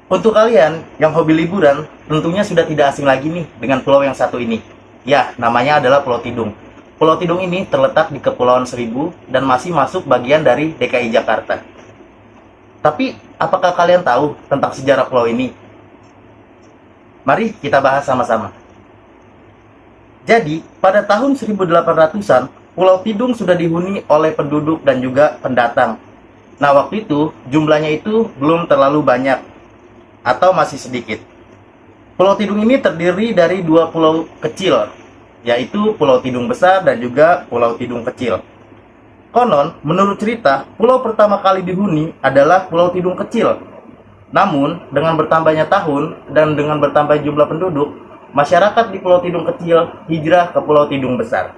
Untuk kalian yang hobi liburan, tentunya sudah tidak asing lagi nih dengan pulau yang satu ini. Ya, namanya adalah Pulau Tidung. Pulau Tidung ini terletak di Kepulauan Seribu dan masih masuk bagian dari DKI Jakarta. Tapi, apakah kalian tahu tentang sejarah pulau ini? Mari kita bahas sama-sama. Jadi, pada tahun 1800-an, Pulau Tidung sudah dihuni oleh penduduk dan juga pendatang. Nah, waktu itu jumlahnya itu belum terlalu banyak atau masih sedikit. Pulau Tidung ini terdiri dari dua pulau kecil, yaitu Pulau Tidung Besar dan juga Pulau Tidung Kecil. Konon, menurut cerita, pulau pertama kali dihuni adalah Pulau Tidung Kecil. Namun, dengan bertambahnya tahun dan dengan bertambah jumlah penduduk, masyarakat di Pulau Tidung Kecil hijrah ke Pulau Tidung Besar.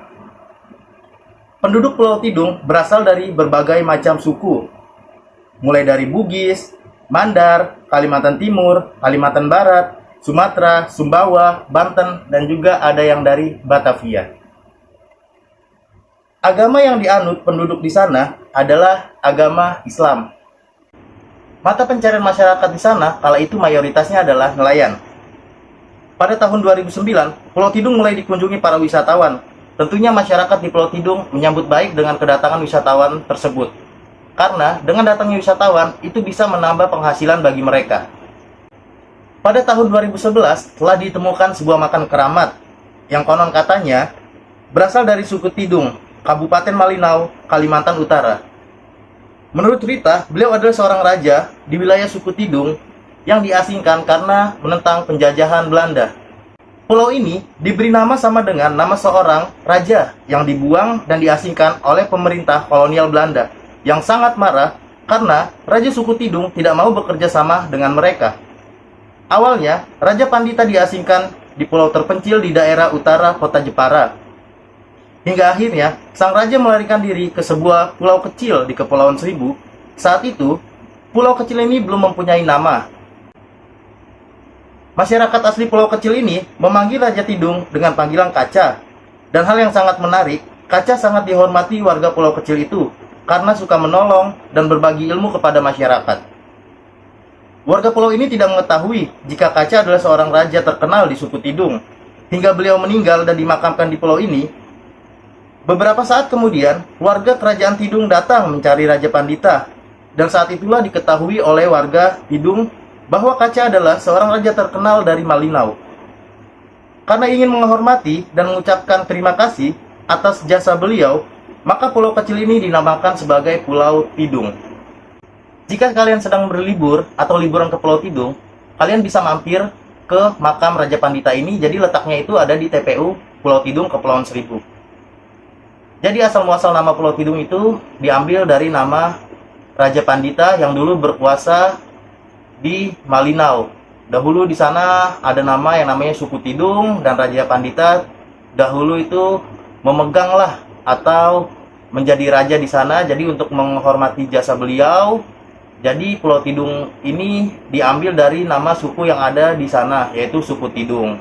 Penduduk Pulau Tidung berasal dari berbagai macam suku, mulai dari Bugis, Mandar, Kalimantan Timur, Kalimantan Barat, Sumatera, Sumbawa, Banten, dan juga ada yang dari Batavia. Agama yang dianut penduduk di sana adalah agama Islam. Mata pencarian masyarakat di sana kala itu mayoritasnya adalah nelayan. Pada tahun 2009, Pulau Tidung mulai dikunjungi para wisatawan. Tentunya masyarakat di Pulau Tidung menyambut baik dengan kedatangan wisatawan tersebut. Karena dengan datangnya wisatawan, itu bisa menambah penghasilan bagi mereka. Pada tahun 2011, telah ditemukan sebuah makam keramat yang konon katanya berasal dari suku Tidung, Kabupaten Malinau, Kalimantan Utara. Menurut cerita, beliau adalah seorang raja di wilayah suku Tidung yang diasingkan karena menentang penjajahan Belanda. Pulau ini diberi nama sama dengan nama seorang raja yang dibuang dan diasingkan oleh pemerintah kolonial Belanda, yang sangat marah karena Raja suku Tidung tidak mau bekerja sama dengan mereka. Awalnya, Raja Pandita diasingkan di pulau terpencil di daerah utara kota Jepara. Hingga akhirnya, sang raja melarikan diri ke sebuah pulau kecil di Kepulauan Seribu. Saat itu, pulau kecil ini belum mempunyai nama. Masyarakat asli pulau kecil ini memanggil Raja Tidung dengan panggilan Kaca. Dan hal yang sangat menarik, Kaca sangat dihormati warga pulau kecil itu karena suka menolong dan berbagi ilmu kepada masyarakat. Warga pulau ini tidak mengetahui jika Kaca adalah seorang raja terkenal di suku Tidung. Hingga beliau meninggal dan dimakamkan di pulau ini. Beberapa saat kemudian, warga kerajaan Tidung datang mencari Raja Pandita. Dan saat itulah diketahui oleh warga Tidung bahwa Kaca adalah seorang raja terkenal dari Malinau. Karena ingin menghormati dan mengucapkan terima kasih atas jasa beliau, maka pulau kecil ini dinamakan sebagai Pulau Tidung. Jika kalian sedang berlibur atau liburan ke Pulau Tidung, kalian bisa mampir ke makam Raja Pandita ini. Jadi letaknya itu ada di TPU Pulau Tidung Kepulauan Seribu. Jadi asal-muasal nama Pulau Tidung itu diambil dari nama Raja Pandita yang dulu berkuasa di Malinau. Dahulu di sana ada nama yang namanya suku Tidung, dan Raja Pandita dahulu itu memeganglah atau menjadi raja di sana. Jadi untuk menghormati jasa beliau, jadi Pulau Tidung ini diambil dari nama suku yang ada di sana, yaitu suku Tidung.